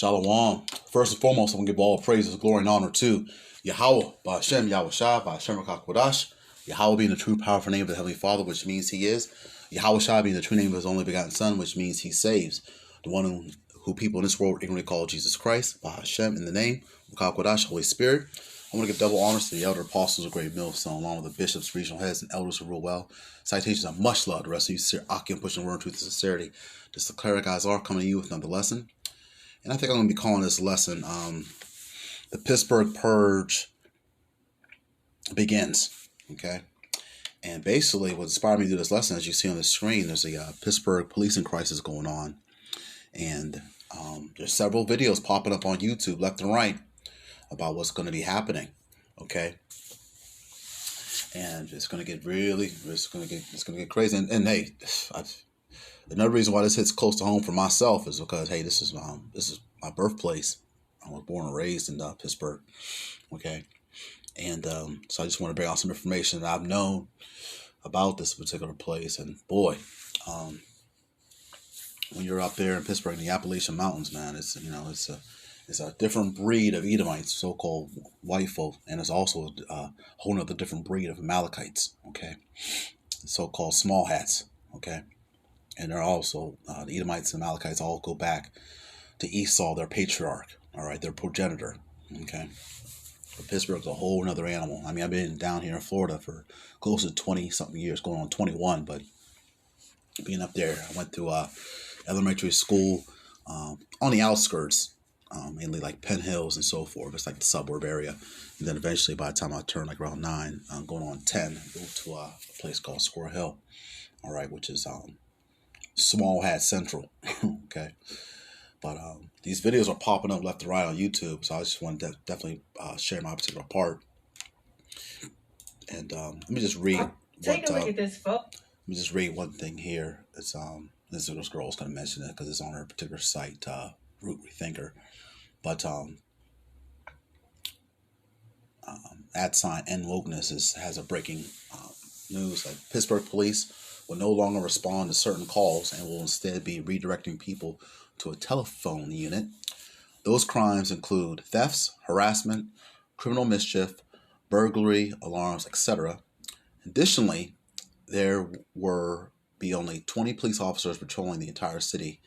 Shalom. First and foremost, I'm going to give all praises, glory, and honor to Yahweh, Ba'Shem, Yahweh Shai, Ba'Shem Rakakwadash. Yahweh being the true powerful name of the Heavenly Father, which means He is. Yahweh Shai being the true name of His only begotten Son, which means He saves. The one who people in this world ignorantly call Jesus Christ, Ba'Shem in the name, Rakakwadash, Holy Spirit. I want to give double honors to the elder apostles of Great Millstone, along with the bishops, regional heads, and elders who rule well. Citations are much love. The rest of you, sincere, Aki, and pushing word of truth and sincerity. Just the cleric guys are coming to you with another lesson. And I think I'm going to be calling this lesson, the Pittsburgh Purge begins, okay? And basically what inspired me to do this lesson, as you see on the screen, there's a Pittsburgh policing crisis going on. And there's several videos popping up on YouTube, left and right, about what's going to be happening, okay? And it's going to get it's going to get crazy. And hey, another reason why this hits close to home for myself is because, hey, this is my birthplace. I was born and raised in Pittsburgh, okay? And so I just want to bring out some information that I've known about this particular place. And boy, when you're up there in Pittsburgh in the Appalachian Mountains, man, it's a different breed of Edomites, so-called white folk, and it's also a whole other different breed of Amalekites, okay? So-called small hats, okay? And they're also, the Edomites and Amalekites all go back to Esau, their patriarch, all right, their progenitor, okay? But Pittsburgh's a whole nother animal. I mean, I've been down here in Florida for close to 20-something years, going on 21, but being up there, I went to elementary school on the outskirts, mainly like Penn Hills and so forth. It's like the suburb area. And then eventually, by the time I turned like around 9, going on 10, moved to a place called Squirrel Hill, all right, which is Small Hat Central, okay? But these videos are popping up left and right on YouTube, so I just want to definitely share my particular part. And let me just read. Take a look at this, folks. Let me just read one thing here. It's this girl's going to mention it because it's on her particular site, Root Rethinker. But @NWokeness has a breaking news that Pittsburgh police will no longer respond to certain calls and will instead be redirecting people to a telephone unit. Those crimes include thefts, harassment, criminal mischief, burglary, alarms, etc. Additionally, there will be only 20 police officers patrolling the entire city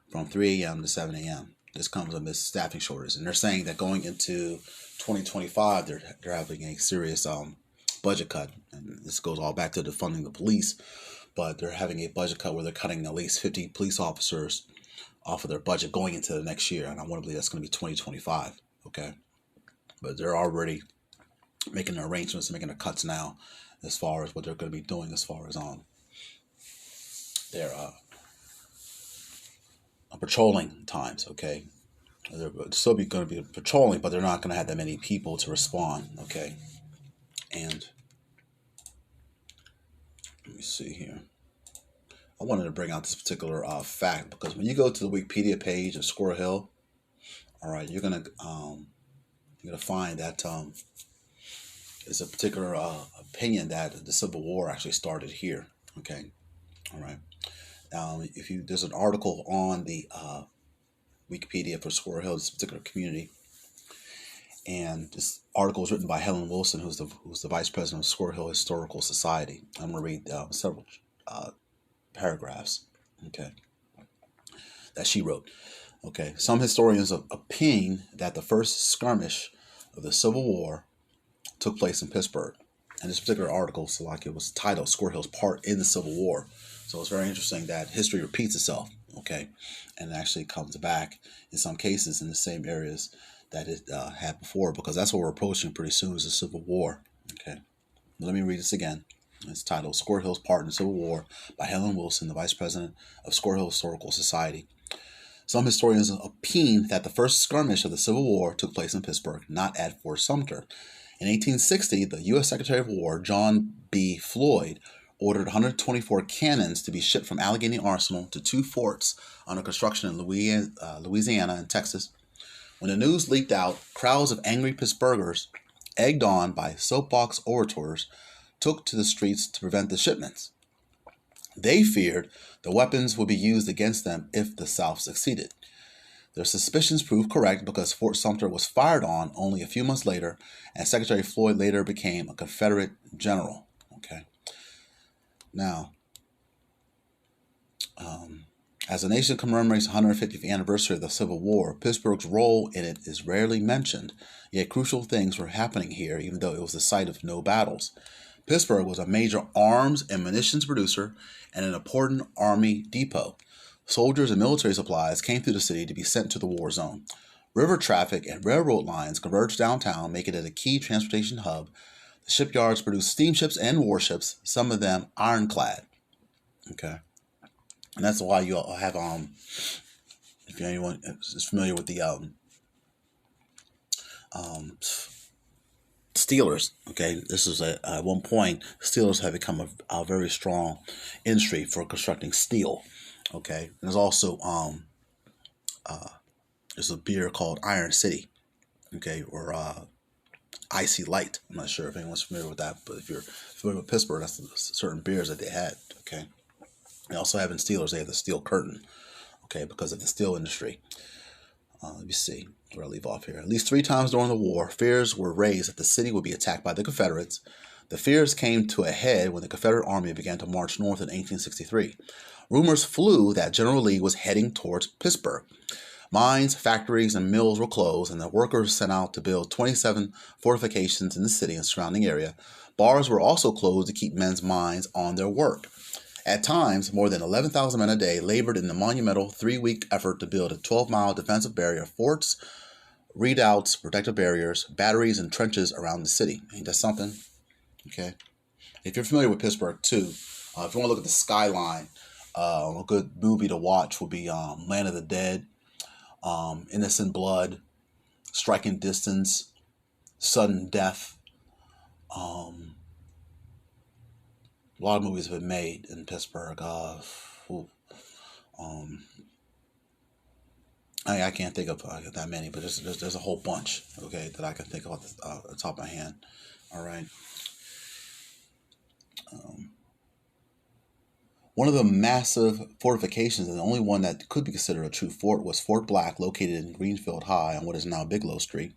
from 3 a.m. to 7 a.m. This comes amidst staffing shortages, and they're saying that going into 2025, they're having a serious budget cut, and this goes all back to defunding the police. But they're having a budget cut where they're cutting at least 50 police officers off of their budget going into the next year, and I want to believe that's going to be 2025. Okay, but they're already making their arrangements, making their cuts now, as far as what they're going to be doing as far as their patrolling times, okay? They're still going to be patrolling, but they're not going to have that many people to respond, okay? And let me see here. I wanted to bring out this particular fact because when you go to the Wikipedia page of Squirrel Hill, all right, you're gonna find that there's a particular opinion that the Civil War actually started here, okay? All right. There's an article on the Wikipedia for Squirrel Hill, this particular community, and this article was written by Helen Wilson, who's the vice president of Squirrel Hill Historical Society. I'm going to read several paragraphs, okay, that she wrote. Okay, some historians opine that the first skirmish of the Civil War took place in Pittsburgh, and this particular article, so like it was titled "Squirrel Hill's Part in the Civil War." So it's very interesting that history repeats itself, okay, and it actually comes back in some cases in the same areas that it had before, because that's what we're approaching pretty soon is the Civil War, okay. Let me read this again. It's titled Squirrel Hill's Part in the Civil War by Helen Wilson, the vice president of Squirrel Hill Historical Society. Some historians opine that the first skirmish of the Civil War took place in Pittsburgh, not at Fort Sumter. In 1860, the U.S. Secretary of War, John B. Floyd, ordered 124 cannons to be shipped from Allegheny Arsenal to 2 forts under construction in Louisiana and Texas. When the news leaked out, crowds of angry Pittsburghers, egged on by soapbox orators, took to the streets to prevent the shipments. They feared the weapons would be used against them if the South succeeded. Their suspicions proved correct because Fort Sumter was fired on only a few months later, and Secretary Floyd later became a Confederate general. Okay. Now, as the nation commemorates the 150th anniversary of the Civil War, Pittsburgh's role in it is rarely mentioned, yet crucial things were happening here, even though it was the site of no battles. Pittsburgh was a major arms and munitions producer and an important army depot. Soldiers and military supplies came through the city to be sent to the war zone. River traffic and railroad lines converged downtown, making it a key transportation hub. The shipyards produced steamships and warships, some of them ironclad. Okay. And that's why you all have, if anyone is familiar with the Steelers, okay, this is at one point, Steelers have become a very strong industry for constructing steel. Okay, and there's also there's a beer called Iron City, okay, or Icy Light. I'm not sure if anyone's familiar with that, but if you're familiar with Pittsburgh, that's the certain beers that they had. Okay, they also have in Steelers, they have the steel curtain, okay, because of the steel industry. Let me see where I leave off here. At least 3 times during the war, fears were raised that the city would be attacked by the Confederates. The fears came to a head when the Confederate Army began to march north in 1863. Rumors flew that General Lee was heading towards Pittsburgh. Mines, factories, and mills were closed, and the workers sent out to build 27 fortifications in the city and surrounding area. Bars were also closed to keep men's minds on their work. At times, more than 11,000 men a day labored in the monumental 3-week effort to build a 12-mile defensive barrier, forts, redoubts, protective barriers, batteries, and trenches around the city. Ain't that something? Okay. If you're familiar with Pittsburgh, too, if you want to look at the skyline, a good movie to watch would be Land of the Dead, Innocent Blood, Striking Distance, Sudden Death. A lot of movies have been made in Pittsburgh. I can't think of that many, but there's a whole bunch, okay, that I can think of off the top of my hand. All right. One of the massive fortifications, and the only one that could be considered a true fort, was Fort Black, located in Greenfield High on what is now Bigelow Street.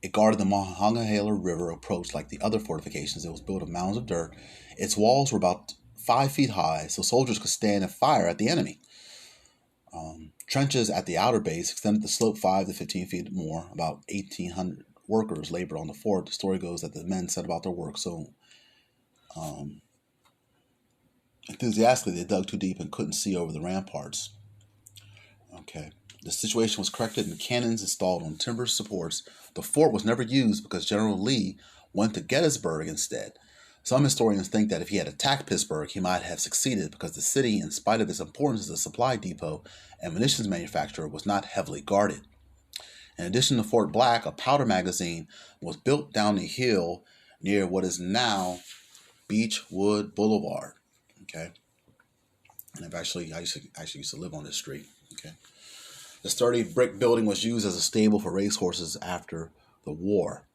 It guarded the Monongahela River approach like the other fortifications. It was built of mounds of dirt. Its walls were about 5 feet high, so soldiers could stand and fire at the enemy. Trenches at the outer base extended the slope 5 to 15 feet more. About 1,800 workers labored on the fort. The story goes that the men set about their work so enthusiastically they dug too deep and couldn't see over the ramparts. Okay. The situation was corrected and cannons installed on timber supports. The fort was never used because General Lee went to Gettysburg instead. Some historians think that if he had attacked Pittsburgh, he might have succeeded because the city, in spite of its importance as a supply depot and munitions manufacturer, was not heavily guarded. In addition to Fort Black, a powder magazine was built down the hill near what is now Beechwood Boulevard. Okay, and I used to live on this street. Okay. The sturdy brick building was used as a stable for racehorses after the war.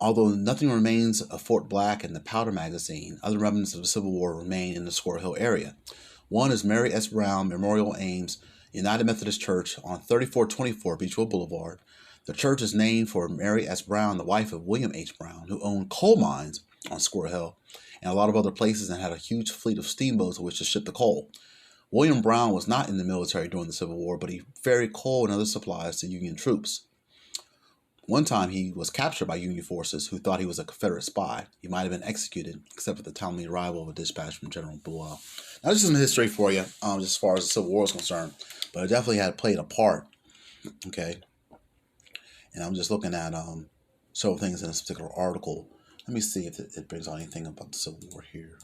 Although nothing remains of Fort Black and the powder magazine, other remnants of the Civil War remain in the Squirrel Hill area. One is Mary S. Brown Memorial Ames United Methodist Church on 3424 Beechwood Boulevard. The church is named for Mary S. Brown, the wife of William H. Brown, who owned coal mines on Squirrel Hill and a lot of other places and had a huge fleet of steamboats with which to ship the coal. William Brown was not in the military during the Civil War, but he ferried coal and other supplies to Union troops. One time he was captured by Union forces who thought he was a Confederate spy. He might have been executed, except for the timely arrival of a dispatch from General Buell. Now, this is some history for you, just as far as the Civil War is concerned, but it definitely had played a part. Okay, and I'm just looking at several things in this particular article. Let me see if it brings out anything about the Civil War here.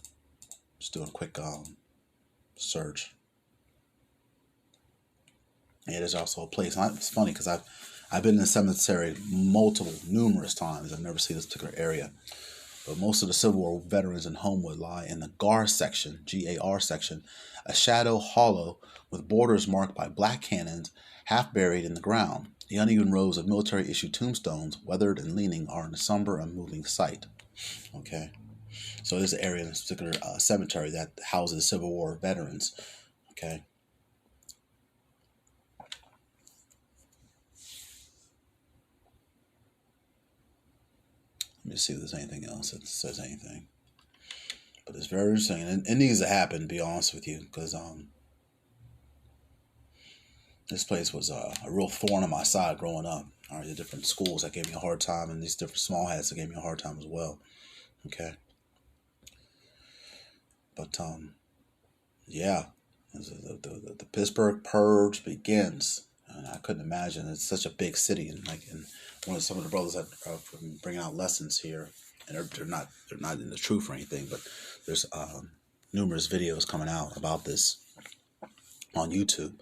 Just doing a quick search. Yeah, there's also a place. It's funny because I've been in the cemetery numerous times. I've never seen this particular area. But most of the Civil War veterans in Homewood lie in the GAR section, G-A-R section, a shadow hollow with borders marked by black cannons half buried in the ground. The uneven rows of military-issued tombstones, weathered and leaning, are in a somber and moving sight. Okay. So there's an area in this particular cemetery that houses Civil War veterans. Okay. me see if there's anything else that says anything. But it's very interesting, and it needs to happen, to be honest with you, because this place was a real thorn in my side growing up. All right, the different schools that gave me a hard time, and these different small hats that gave me a hard time as well. Okay. But yeah, the Pittsburgh Purge begins, and I couldn't imagine it's such a big city, and one of some of the brothers that are bringing out lessons here, and they're not in the truth or anything, but there's numerous videos coming out about this on YouTube.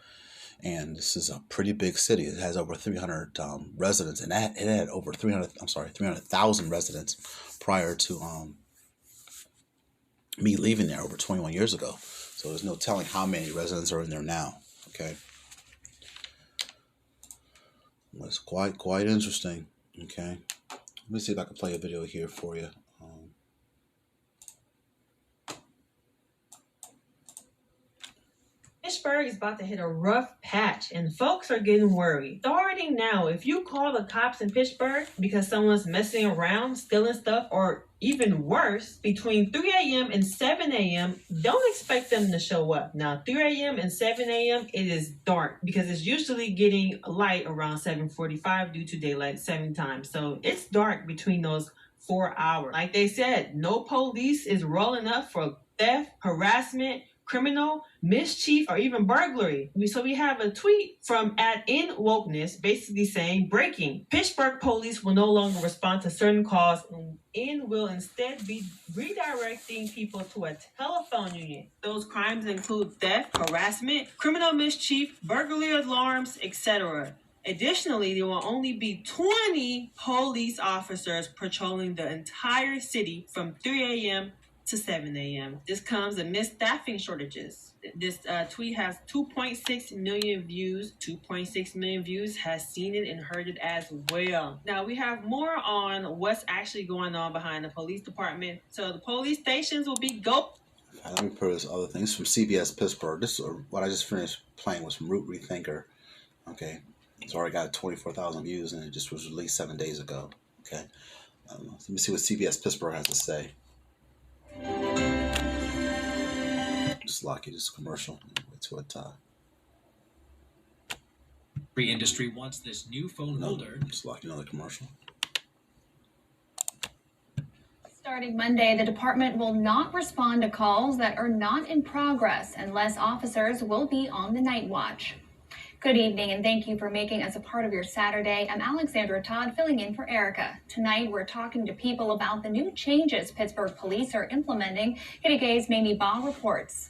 And this is a pretty big city. It has over 300 residents, and it had over 300,000 residents prior to me leaving there over 21 years ago. So there's no telling how many residents are in there now. Okay, it's quite interesting. Okay, let me see if I can play a video here for you. Pittsburgh is about to hit a rough patch and folks are getting worried. Starting now, if you call the cops in Pittsburgh because someone's messing around, stealing stuff, or even worse, between 3 a.m. and 7 a.m., don't expect them to show up. Now, 3 a.m. and 7 a.m., it is dark because it's usually getting light around 7:45 due to daylight saving time. So it's dark between those 4 hours. Like they said, no police is rolling up for theft, harassment, criminal, mischief, or even burglary. So we have a tweet from @InWokeness basically saying, breaking, Pittsburgh police will no longer respond to certain calls and will instead be redirecting people to a telephone unit. Those crimes include theft, harassment, criminal mischief, burglary alarms, etc. Additionally, there will only be 20 police officers patrolling the entire city from 3 a.m. to 7 a.m. This comes amidst staffing shortages. This tweet has 2.6 million views. 2.6 million views has seen it and heard it as well. Now we have more on what's actually going on behind the police department. So the police stations will be Let me put this other things from CBS Pittsburgh. This what I just finished playing was from Root Rethinker. Okay, it's already got 24,000 views and it just was released 7 days ago. Okay, let me see what CBS Pittsburgh has to say. Just lock it. It's a commercial. To it. Every industry wants this new phone holder. Just lock another commercial. Starting Monday, the department will not respond to calls that are not in progress unless officers will be on the night watch. Good evening, and thank you for making us a part of your Saturday. I'm Alexandra Todd, filling in for Erica. Tonight, we're talking to people about the new changes Pittsburgh police are implementing. KDK's Mamie Baugh reports.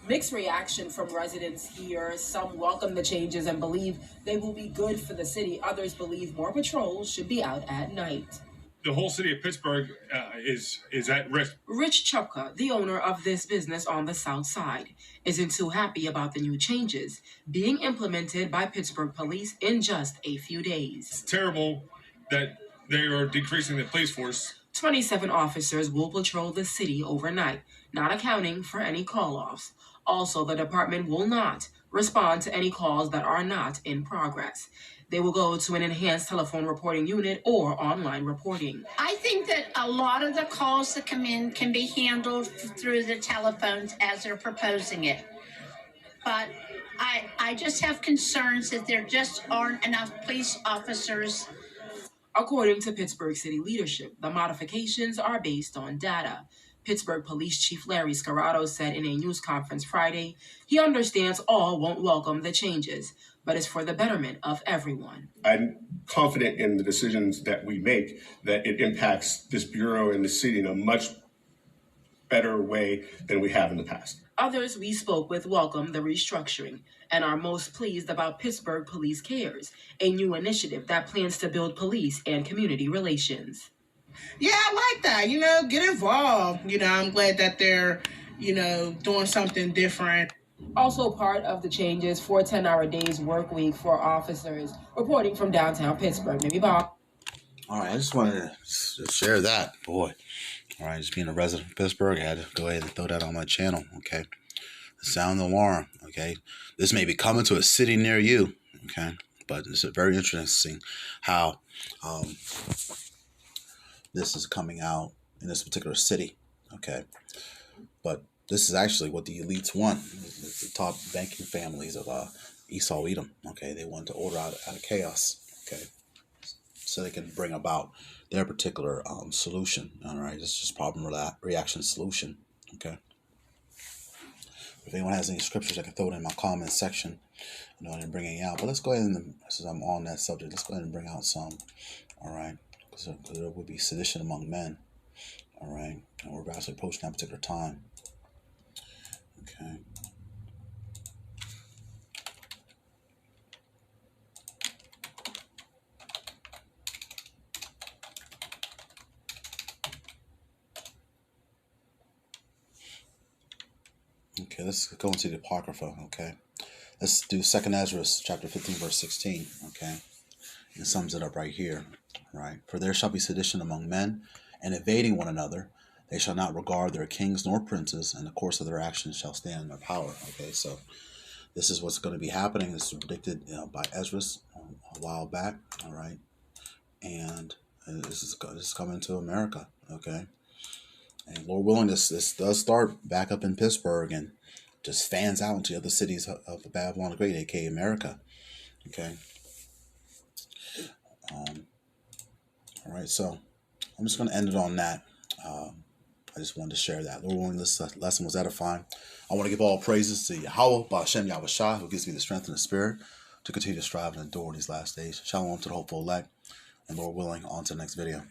Mixed reaction from residents here. Some welcome the changes and believe they will be good for the city. Others believe more patrols should be out at night. The whole city of Pittsburgh is at risk. Rich Chupka, the owner of this business on the south side, isn't too happy about the new changes being implemented by Pittsburgh police in just a few days. It's terrible that they are decreasing the police force. 27 officers will patrol the city overnight, not accounting for any call-offs. Also, the department will not respond to any calls that are not in progress. They will go to an enhanced telephone reporting unit or online reporting. I think that a lot of the calls that come in can be handled through the telephones as they're proposing it. But I just have concerns that there just aren't enough police officers. According to Pittsburgh City leadership, the modifications are based on data. Pittsburgh Police Chief Larry Scarrato said in a news conference Friday, he understands all won't welcome the changes, but it's for the betterment of everyone. I'm confident in the decisions that we make, that it impacts this bureau and the city in a much better way than we have in the past. Others we spoke with welcome the restructuring and are most pleased about Pittsburgh Police Cares, a new initiative that plans to build police and community relations. Yeah, I like that. Get involved. I'm glad that they're, doing something different. Also part of the changes for 10-hour days work week for officers. Reporting from downtown Pittsburgh, Mamie Baugh. All right, I just wanted to share that. Boy. All right, just being a resident of Pittsburgh, I had to go ahead and throw that on my channel, okay? Sound the alarm, okay? This may be coming to a city near you, okay? But it's very interesting how this is coming out in this particular city. Okay, but this is actually what the elites want. The top banking families of Esau Edom. Okay, they want to order out of chaos. Okay, so they can bring about their particular solution. All right, it's just problem reaction solution. Okay. If anyone has any scriptures, I can throw it in my comment section. I didn't bring any out, but let's go ahead and, since I'm on that subject, let's go ahead and bring out some. All right, because there would be sedition among men. All right, and we're actually approaching that particular time. Okay. Okay, let's go into the Apocrypha, okay? Let's do 2 Ezra, chapter 15, verse 16, okay? It sums it up right here, right? For there shall be sedition among men, and invading one another. They shall not regard their kings nor princes, and the course of their actions shall stand in their power, okay? So this is what's going to be happening. This is predicted by Ezra a while back, all right? And this is coming to America, okay? And Lord willing, this does start back up in Pittsburgh and just fans out into other cities of Babylon the Great, aka America. Okay. All right, so I'm just going to end it on that. I just wanted to share that. Lord willing, this lesson was edifying. I want to give all praises to Yahweh, Ba'ashem Yahushua, who gives me the strength and the spirit to continue to strive and endure these last days. Shalom to the hopeful elect, and Lord willing, on to the next video.